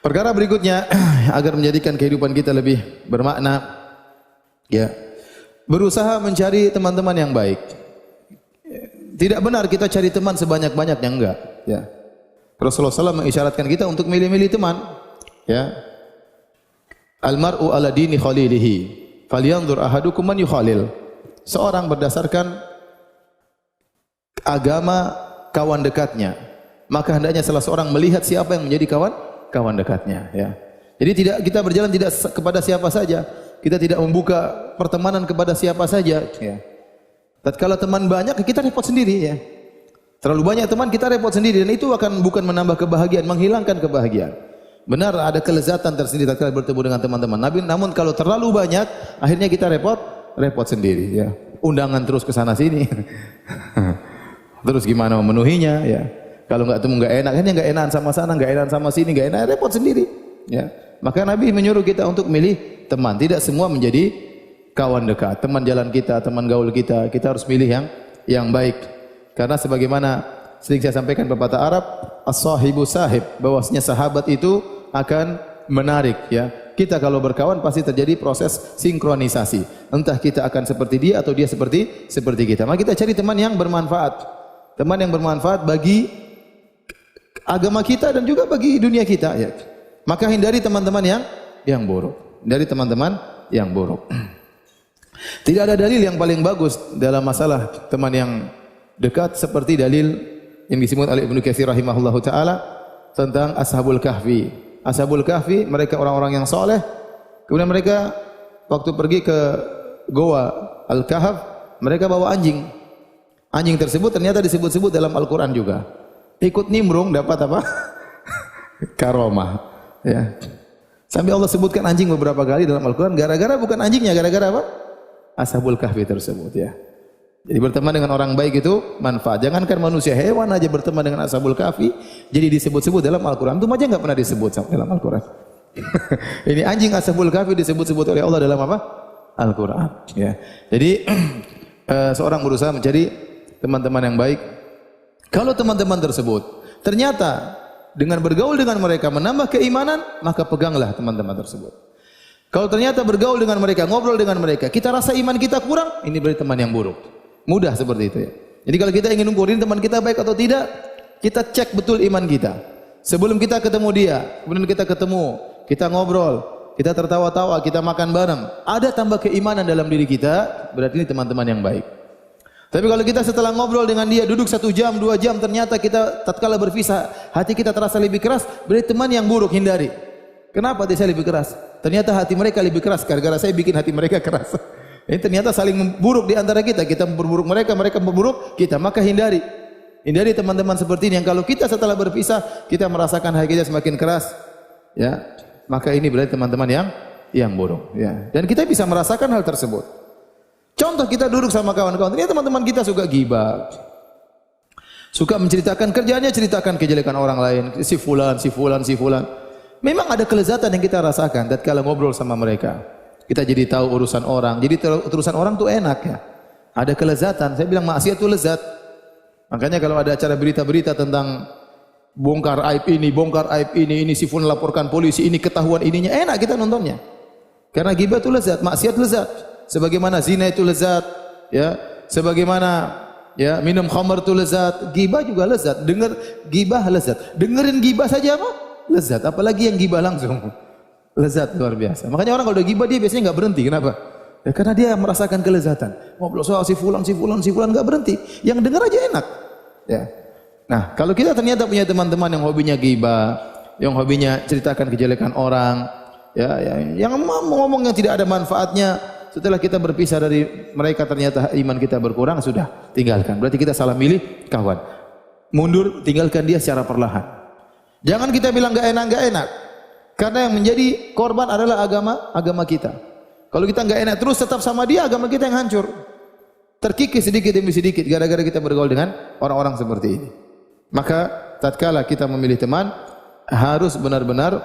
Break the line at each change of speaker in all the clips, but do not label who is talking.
Perkara berikutnya agar menjadikan kehidupan kita lebih bermakna, ya, berusaha mencari teman-teman yang baik. Tidak benar kita cari teman sebanyak-banyaknya, enggak, ya. Rasulullah SAW mengisyaratkan kita untuk milih-milih teman, ya. Almar'u ala dini khalilihi, falyanzur ahadukum man yukhalil. Seorang berdasarkan agama kawan dekatnya, maka hendaknya salah seorang melihat siapa yang menjadi kawan dekatnya, ya. Jadi tidak kita berjalan tidak kepada siapa saja. Kita tidak membuka pertemanan kepada siapa saja, ya. Tatkala teman banyak kita repot sendiri, ya. Terlalu banyak teman kita repot sendiri dan itu bukan menambah kebahagiaan, menghilangkan kebahagiaan. Benar ada kelezatan tersendiri tatkala bertemu dengan teman-teman. Namun kalau terlalu banyak akhirnya kita repot sendiri, ya. Undangan terus ke sana sini. Terus gimana memenuhinya, ya. Kalau enggak temu enggak enak, akhirnya enggak enakan sama sana, enggak enakan sama sini, enggak enak, repot sendiri, ya. Maka Nabi menyuruh kita untuk milih teman. Tidak semua menjadi kawan dekat, teman jalan kita, teman gaul kita. Kita harus milih yang baik. Karena sebagaimana sering saya sampaikan pepatah Arab, as-sahibu sahib, bahwasanya sahabat itu akan menarik, ya. Kita kalau berkawan pasti terjadi proses sinkronisasi. Entah kita akan seperti dia atau dia seperti kita. Maka kita cari teman yang bermanfaat. Teman yang bermanfaat bagi agama kita dan juga bagi dunia kita, ya. Maka hindari teman-teman yang buruk. Dari teman-teman yang buruk. Tidak ada dalil yang paling bagus dalam masalah teman yang dekat seperti dalil yang disebut oleh Ibnu Katsir rahimahullahu taala tentang Ashabul Kahfi. Ashabul Kahfi mereka orang-orang yang soleh. Kemudian mereka waktu pergi ke Goa Al-Kahf, mereka bawa anjing. Anjing tersebut ternyata disebut-sebut dalam Al-Qur'an juga. Ikut nimbrung dapat apa? Karomah, ya. Sampai Allah sebutkan anjing beberapa kali dalam Al-Qur'an, gara-gara bukan anjingnya, gara-gara apa? Ashabul Kahfi tersebut, ya. Jadi berteman dengan orang baik itu manfaat. Jangankan manusia, hewan aja berteman dengan Ashabul Kahfi jadi disebut-sebut dalam Al-Qur'an. Itu aja enggak pernah disebut dalam Al-Qur'an. Ini anjing Ashabul Kahfi disebut-sebut oleh Allah dalam apa? Al-Qur'an, ya. Jadi seorang berusaha mencari teman-teman yang baik. Kalau teman-teman tersebut ternyata dengan bergaul dengan mereka menambah keimanan, maka peganglah teman-teman tersebut. Kalau ternyata bergaul dengan mereka, ngobrol dengan mereka, kita rasa iman kita kurang, ini berarti teman yang buruk. Mudah seperti itu, ya. Jadi kalau kita ingin ukur ini teman kita baik atau tidak, kita cek betul iman kita. Sebelum kita ketemu dia, kemudian kita ketemu, kita ngobrol, kita tertawa-tawa, kita makan bareng, ada tambah keimanan dalam diri kita, berarti ini teman-teman yang baik. Tapi kalau kita setelah ngobrol dengan dia, duduk 1 jam, 2 jam, ternyata kita tatkala berpisah, hati kita terasa lebih keras, berarti teman yang buruk, hindari. Kenapa hati saya lebih keras? Ternyata hati mereka lebih keras, gara-gara saya bikin hati mereka keras. Ini ternyata saling memburuk di antara kita, kita memperburuk mereka, mereka memperburuk kita, maka hindari. Hindari teman-teman seperti ini, yang kalau kita setelah berpisah, kita merasakan hati kita semakin keras, ya, maka ini berarti teman-teman yang buruk, ya. Dan kita bisa merasakan hal tersebut. Contoh kita duduk sama kawan-kawan, ternyata teman-teman kita suka ghibah, suka menceritakan kerjanya, ceritakan kejelekan orang lain, si fulan. Memang ada kelezatan yang kita rasakan tatkala ngobrol sama mereka. Kita jadi tahu urusan orang. Jadi urusan orang tuh enak, ya. Ada kelezatan. Saya bilang maksiat itu lezat. Makanya kalau ada acara berita-berita tentang bongkar aib ini si fulan laporkan polisi, ini ketahuan ininya, enak kita nontonnya. Karena ghibah itu lezat, maksiat lezat. Sebagaimana zina itu lezat, ya. Sebagaimana, ya, minum khamar itu lezat, ghibah juga lezat. Dengar ghibah lezat. Dengerin ghibah saja apa? Lezat. Apalagi yang ghibah langsung. Lezat luar biasa. Makanya orang kalau udah ghibah dia biasanya enggak berhenti. Kenapa? Ya, karena dia merasakan kelezatan. Ngobrol soal si fulan enggak berhenti. Yang dengar aja enak. Ya. Nah, kalau kita ternyata punya teman-teman yang hobinya ghibah, yang hobinya ceritakan kejelekan orang, ya, yang ngomong yang tidak ada manfaatnya, setelah kita berpisah dari mereka ternyata iman kita berkurang, sudah tinggalkan. Berarti kita salah milih kawan. Mundur, tinggalkan dia secara perlahan. Jangan kita bilang enggak enak. Karena yang menjadi korban adalah agama kita. Kalau kita enggak enak terus tetap sama dia, agama kita yang hancur. Terkikis sedikit demi sedikit gara-gara kita bergaul dengan orang-orang seperti ini. Maka tatkala kita memilih teman harus benar-benar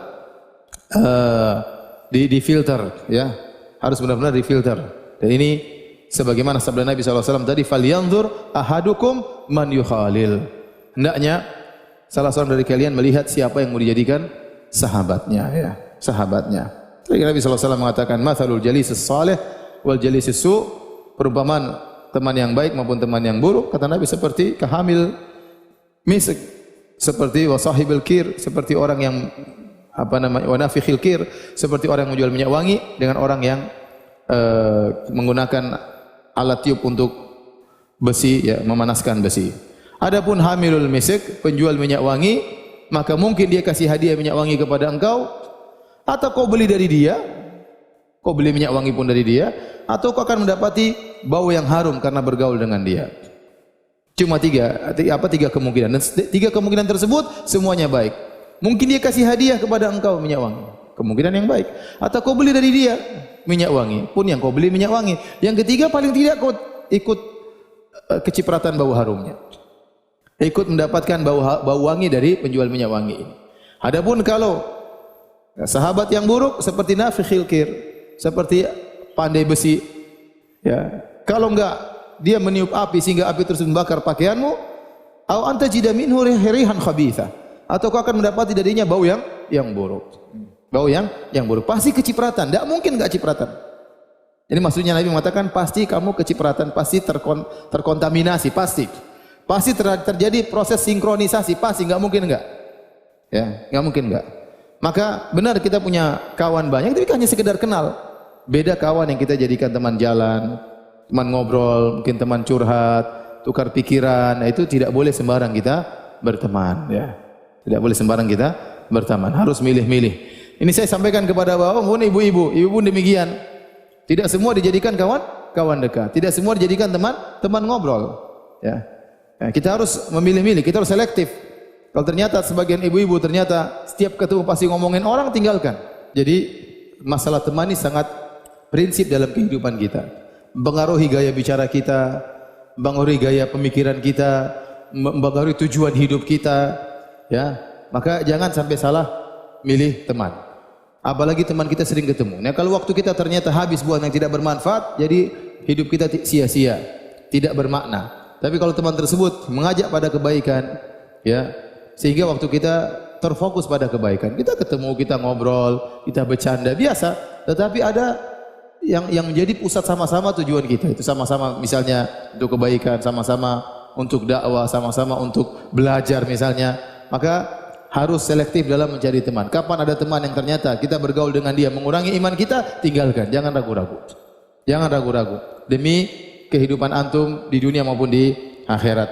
difilter, ya. Harus benar-benar difilter. Dan ini sebagaimana sabda Nabi SAW tadi, falyanzur ahadukum man yukhalil. Hendaknya salah seorang dari kalian melihat siapa yang mau dijadikan sahabatnya, ya, sahabatnya. Jadi Nabi SAW mengatakan, "Mathalul jalisis salih wal jalisis su", perumpamaan teman yang baik maupun teman yang buruk, kata Nabi, seperti kehamil misik, seperti wasahibil kir, seperti orang yang wanafikhil kir, seperti orang yang menjual minyak wangi dengan orang yang menggunakan alat tiup untuk besi, ya, memanaskan besi. Adapun hamilul misik, penjual minyak wangi, maka mungkin dia kasih hadiah minyak wangi kepada engkau, atau kau beli dari dia, kau beli minyak wangi pun dari dia, atau kau akan mendapati bau yang harum karena bergaul dengan dia. Cuma tiga kemungkinan, dan tiga kemungkinan tersebut semuanya baik. Mungkin dia kasih hadiah kepada engkau minyak wangi, kemungkinan yang baik. Atau kau beli dari dia minyak wangi, pun yang kau beli minyak wangi. Yang ketiga, paling tidak kau ikut kecipratan bau harumnya, ikut mendapatkan bau wangi dari penjual minyak wangi ini. Adapun kalau sahabat yang buruk seperti nafikhil kir, seperti pandai besi, ya, kalau enggak dia meniup api sehingga api terus membakar pakaianmu, au anta jida minhu rihan khabitha, atau kau akan mendapati darinya bau yang buruk. Bau yang buruk, pasti kecipratan, tidak mungkin enggak cipratan. Jadi maksudnya Nabi mengatakan pasti kamu kecipratan, pasti terkontaminasi, pasti terjadi proses sinkronisasi, pasti, enggak mungkin enggak. Ya, enggak mungkin enggak. Maka benar kita punya kawan banyak, tapi hanya sekedar kenal. Beda kawan yang kita jadikan teman jalan, teman ngobrol, mungkin teman curhat, tukar pikiran. Nah, itu tidak boleh sembarang kita berteman, ya. Tidak boleh sembarang kita berteman, harus milih-milih. Ini saya sampaikan kepada bapak pun ibu-ibu pun demikian. Tidak semua dijadikan kawan dekat, tidak semua dijadikan teman ngobrol, ya. Nah, kita harus memilih-milih, kita harus selektif. Kalau ternyata sebagian ibu-ibu ternyata setiap ketemu pasti ngomongin orang, tinggalkan. Jadi masalah teman ini sangat prinsip dalam kehidupan kita. Mempengaruhi gaya bicara kita, mempengaruhi gaya pemikiran kita, mempengaruhi tujuan hidup kita, ya. Maka jangan sampai salah milih teman. Apalagi teman kita sering ketemu. Nah, kalau waktu kita ternyata habis buat yang tidak bermanfaat, jadi hidup kita sia-sia, tidak bermakna. Tapi kalau teman tersebut mengajak pada kebaikan, ya, sehingga waktu kita terfokus pada kebaikan, kita ketemu, kita ngobrol, kita bercanda biasa, tetapi ada yang menjadi pusat sama-sama tujuan kita, itu sama-sama misalnya untuk kebaikan, sama-sama untuk dakwah, sama-sama untuk belajar misalnya. Maka harus selektif dalam mencari teman. Kapan ada teman yang ternyata kita bergaul dengan dia mengurangi iman kita, tinggalkan, jangan ragu-ragu. Jangan ragu-ragu demi kehidupan antum di dunia maupun di akhirat.